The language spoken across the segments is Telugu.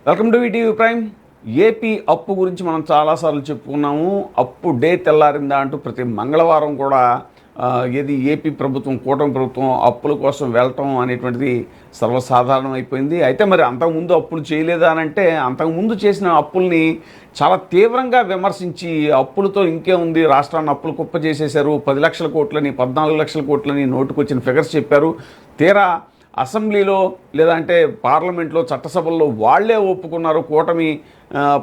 Welcome to ETV prime. AP అప్పు గురించి మనం చాలాసార్లు చెప్పుకున్నాము. అప్పు డే తెల్లారిందా అంటూ ప్రతి మంగళవారం కూడా ఏది ఏపీ ప్రభుత్వం, కూటమి ప్రభుత్వం అప్పుల కోసం వెళ్ళటం అనేటువంటిది సర్వసాధారణం అయిపోయింది. అయితే మరి అంతకుముందు అప్పులు చేయలేదా అని అంటే, అంతకుముందు చేసిన అప్పుల్ని చాలా తీవ్రంగా విమర్శించి అప్పులతో ఇంకేముంది, రాష్ట్రాన్ని అప్పులు కుప్ప చేసేశారు, 10 లక్షల కోట్లని 14 లక్షల కోట్లని నోటుకొచ్చిన ఫిగర్స్ చెప్పారు. తీరా అసెంబ్లీలో లేదంటే పార్లమెంట్లో, చట్టసభల్లో వాళ్లే ఒప్పుకున్నారు. కూటమి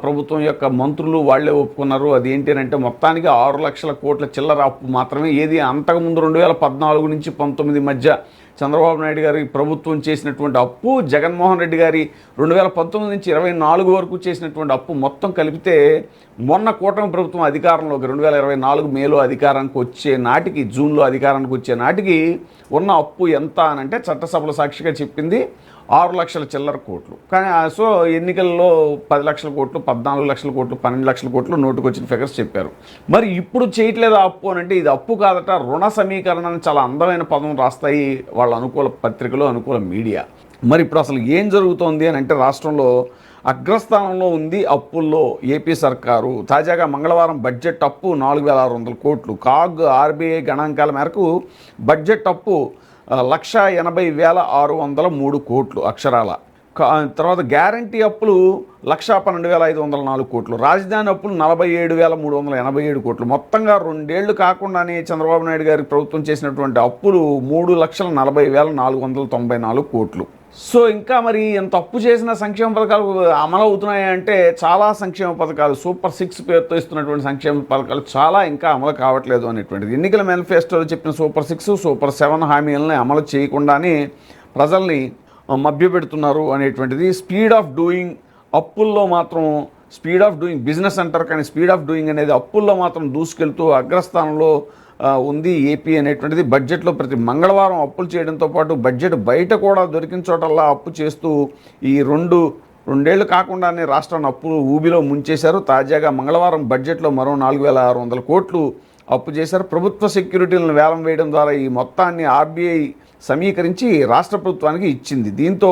ప్రభుత్వం యొక్క మంత్రులు వాళ్లే ఒప్పుకున్నారు. అదేంటి అంటే మొత్తానికి 6 లక్షల కోట్ల చిల్లర అప్పు మాత్రమే. ఏది అంతకుముందు 2014 నుంచి 19 మధ్య చంద్రబాబు నాయుడు గారి ప్రభుత్వం చేసినటువంటి అప్పు, జగన్మోహన్ రెడ్డి గారి 2019 నుంచి 24 వరకు చేసినటువంటి అప్పు మొత్తం కలిపితే మొన్న కూటమి ప్రభుత్వం అధికారంలోకి 2024 మేలో అధికారానికి వచ్చే నాటికి, జూన్లో అధికారానికి వచ్చే నాటికి ఉన్న అప్పు ఎంత అనంటే చట్టసభల సాక్షిగా చెప్పింది 6 లక్షల చిల్లర కోట్లు. కానీ సో ఎన్నికల్లో 10 లక్షల కోట్లు, 14 లక్షల కోట్లు, 12 లక్షల కోట్లు నోటుకొచ్చిన ఫిగర్స్ చెప్పారు. మరి ఇప్పుడు చేయట్లేదు అప్పు అని అంటే ఇది అప్పు కాదట, రుణ సమీకరణ అని చాలా అందమైన పదం రాస్తాయి వాళ్ళ అనుకూల పత్రికలు, అనుకూల మీడియా. మరి ఇప్పుడు అసలు ఏం జరుగుతోంది అని అంటే రాష్ట్రంలో అగ్రస్థానంలో ఉంది అప్పుల్లో ఏపీ సర్కారు. తాజాగా మంగళవారం బడ్జెట్ అప్పు 4,600 కోట్లు. కాగ్ ఆర్బీఐ గణాంకాల మేరకు బడ్జెట్ అప్పు 1,80,603 కోట్లు అక్షరాల. తర్వాత గ్యారంటీ అప్పులు 1,12,504 కోట్లు. రాజధాని అప్పులు 47,387 కోట్లు. మొత్తంగా 2 ఏళ్లు కాకుండానే చంద్రబాబు నాయుడు గారి ప్రభుత్వం చేసినటువంటి అప్పులు 3,40,494 కోట్లు. సో ఇంకా మరి ఎంత అప్పు చేసిన సంక్షేమ పథకాలు అమలు అవుతున్నాయంటే చాలా సంక్షేమ పథకాలు, సూపర్ 6 పేరుతో ఇస్తున్నటువంటి సంక్షేమ పథకాలు చాలా ఇంకా అమలు కావట్లేదు అనేటువంటిది. ఎన్నికల మేనిఫెస్టోలో చెప్పిన సూపర్ 6, సూపర్ 7 హామీలని అమలు చేయకుండానే ప్రజల్ని మభ్యపెడుతున్నారు అనేటువంటిది. స్పీడ్ ఆఫ్ డూయింగ్ అప్పుల్లో మాత్రం, స్పీడ్ ఆఫ్ డూయింగ్ బిజినెస్ అంటారు కానీ స్పీడ్ ఆఫ్ డూయింగ్ అనేది అప్పుల్లో మాత్రం దూసుకెళ్తూ అగ్రస్థానంలో ఉంది ఏపీ అనేటువంటిది. బడ్జెట్లో ప్రతి మంగళవారం అప్పులు చేయడంతో పాటు బడ్జెట్ బయట కూడా దొరికిన చోటల్లా అప్పు చేస్తూ ఈ రెండేళ్లు కాకుండానే రాష్ట్రాన్ని అప్పులు ఊబిలో ముంచేశారు. తాజాగా మంగళవారం బడ్జెట్లో మరో 4,600 కోట్లు అప్పు చేశారు. ప్రభుత్వ సెక్యూరిటీలను వేలం వేయడం ద్వారా ఈ మొత్తాన్ని ఆర్బీఐ సమీకరించి రాష్ట్ర ప్రభుత్వానికి ఇచ్చింది. దీంతో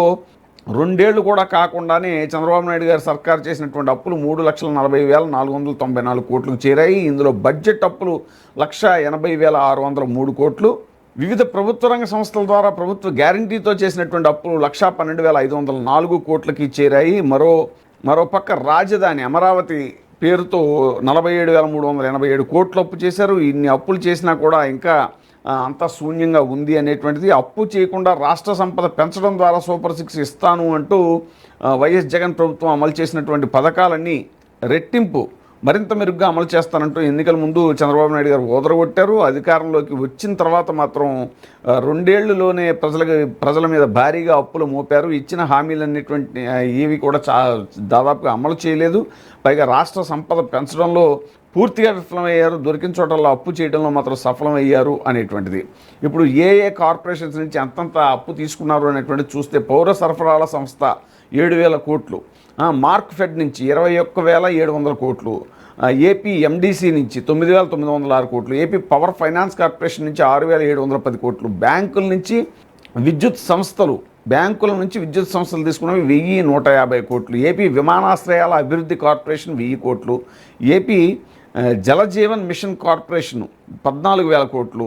2 ఏళ్లు కూడా కాకుండానే చంద్రబాబు నాయుడు గారి సర్కారు చేసినటువంటి అప్పులు 3,40,494 కోట్లకు చేరాయి. ఇందులో బడ్జెట్ అప్పులు 1,80,603 కోట్లు. వివిధ ప్రభుత్వ రంగ సంస్థల ద్వారా ప్రభుత్వ గ్యారంటీతో చేసినటువంటి అప్పులు 1,12,504 కోట్లకి చేరాయి. మరోపక్క రాజధాని అమరావతి పేరుతో 47,387 కోట్లు అప్పు చేశారు. ఇన్ని అప్పులు చేసినా కూడా ఇంకా అంతా శూన్యంగా ఉంది అనేటువంటిది. అప్పు చేయకుండా రాష్ట్ర సంపద పెంచడం ద్వారా సూపర్ 6 ఇస్తాను అంటూ వైఎస్ జగన్ ప్రభుత్వం అమలు చేసినటువంటి పథకాలన్నీ రెట్టింపు మరింత మెరుగ్గా అమలు చేస్తానంటూ ఎన్నికల ముందు చంద్రబాబు నాయుడు గారు ఓదరగొట్టారు. అధికారంలోకి వచ్చిన తర్వాత మాత్రం 2 ఏళ్లలోనే ప్రజల మీద భారీగా అప్పులు మోపారు. ఇచ్చిన హామీలన్నిటువంటి ఏవి కూడా దాదాపుగా అమలు చేయలేదు. పైగా రాష్ట్ర సంపద పెంచడంలో పూర్తిగా విఫలమయ్యారు. దొరికిన చోటల్లో అప్పు చేయడంలో మాత్రం సఫలమయ్యారు అనేటువంటిది. ఇప్పుడు ఏ కార్పొరేషన్స్ నుంచి ఎంతంత అప్పు తీసుకున్నారు అనేటువంటిది చూస్తే పౌర సరఫరాల సంస్థ 7,000 కోట్లు, మార్క్ ఫెడ్ నుంచి 21,700 కోట్లు, ఏపీ ఎండిసి నుంచి 9,906 కోట్లు, ఏపీ పవర్ ఫైనాన్స్ కార్పొరేషన్ నుంచి 6,710 కోట్లు, బ్యాంకుల నుంచి విద్యుత్ సంస్థలు తీసుకున్నవి 1,150 కోట్లు, ఏపీ విమానాశ్రయాల అభివృద్ధి కార్పొరేషన్ 1000 కోట్లు, ఏపీ జలజీవన్ మిషన్ కార్పొరేషన్ 14,000 కోట్లు,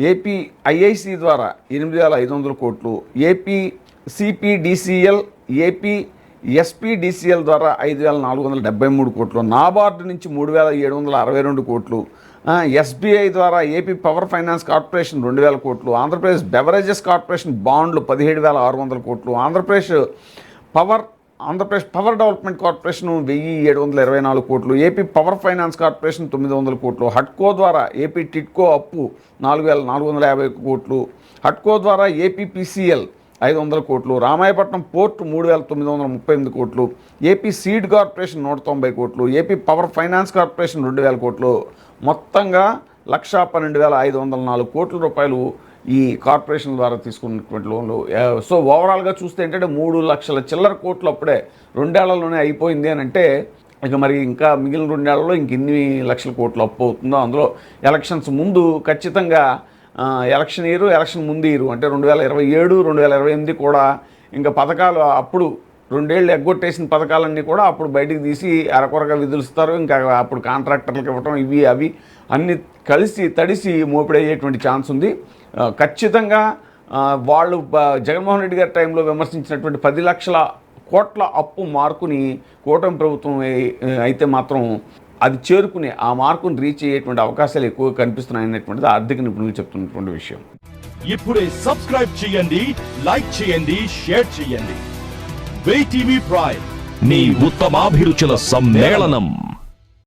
ఏపీ ఐఐసి ద్వారా 8,500 కోట్లు, ఏపీ సిపిడిసిఎల్, ఏపీ ఎస్పీడీసీఎల్ ద్వారా 5,473 కోట్లు, నాబార్డు నుంచి 3,762 కోట్లు, ఎస్బీఐ ద్వారా ఏపీ పవర్ ఫైనాన్స్ కార్పొరేషన్ 2,000 కోట్లు, ఆంధ్రప్రదేశ్ బెవరేజెస్ కార్పొరేషన్ బాండ్లు 17,600 కోట్లు, ఆంధ్రప్రదేశ్ పవర్ డెవలప్మెంట్ కార్పొరేషన్ 1,724 కోట్లు, ఏపీ పవర్ ఫైనాన్స్ కార్పొరేషన్ 900 కోట్లు, హట్కో ద్వారా ఏపీ టిట్కో అప్పు 4,450 కోట్లు, హట్కో ద్వారా ఏపీపీసీఎల్ 500 కోట్లు, రామాయపట్నం పోర్టు 3,938 కోట్లు, ఏపీ సీడ్ కార్పొరేషన్ 190 కోట్లు, ఏపీ పవర్ ఫైనాన్స్ కార్పొరేషన్ 2,000 కోట్లు, మొత్తంగా 1,12,504 కోట్ల రూపాయలు ఈ కార్పొరేషన్ ద్వారా తీసుకున్నటువంటి లోన్లు. సో ఓవరాల్గా చూస్తే ఏంటంటే 3 లక్షల చిల్లర కోట్లు అప్పుడే 2 ఏళ్లలోనే అయిపోయింది అని అంటే, ఇక మరి ఇంకా మిగిలిన 2 ఏళ్లలో ఇంకెన్ని లక్షల కోట్లు అప్పు అవుతుందో. అందులో ఎలక్షన్స్ ముందు ఖచ్చితంగా ఎలక్షన్ ముందు ఇయర్ అంటే 2027, 2028 కూడా ఇంకా పథకాలు అప్పుడు 2 ఏళ్ళు ఎగ్గొట్టేసిన పథకాలన్నీ కూడా అప్పుడు బయటికి తీసి అరకొరగా విధులుస్తారు. ఇంకా అప్పుడు కాంట్రాక్టర్లకు ఇవ్వటం ఇవి అవి అన్నీ కలిసి తడిసి మోపిడయ్యేటువంటి ఛాన్స్ ఉంది. ఖచ్చితంగా వాళ్ళు జగన్మోహన్ రెడ్డి గారి టైంలో విమర్శించినటువంటి 10 లక్షల కోట్ల అప్పు మార్కుని కూటమి ప్రభుత్వం అయితే మాత్రం అది చేరుకునే ఆ మార్కుని రీచ్ అయ్యేటువంటి అవకాశాలు ఎక్కువగా కనిపిస్తున్నాయనేటువంటిది ఆర్థిక నిపుణులు చెప్తున్నటువంటి విషయం. ఇప్పుడే సబ్స్క్రైబ్ చేయండి, లైక్ చేయండి, షేర్ చేయండి. VTV ప్రైమ్, నీ ఉత్తమాభిరుచుల సమ్మేళనం.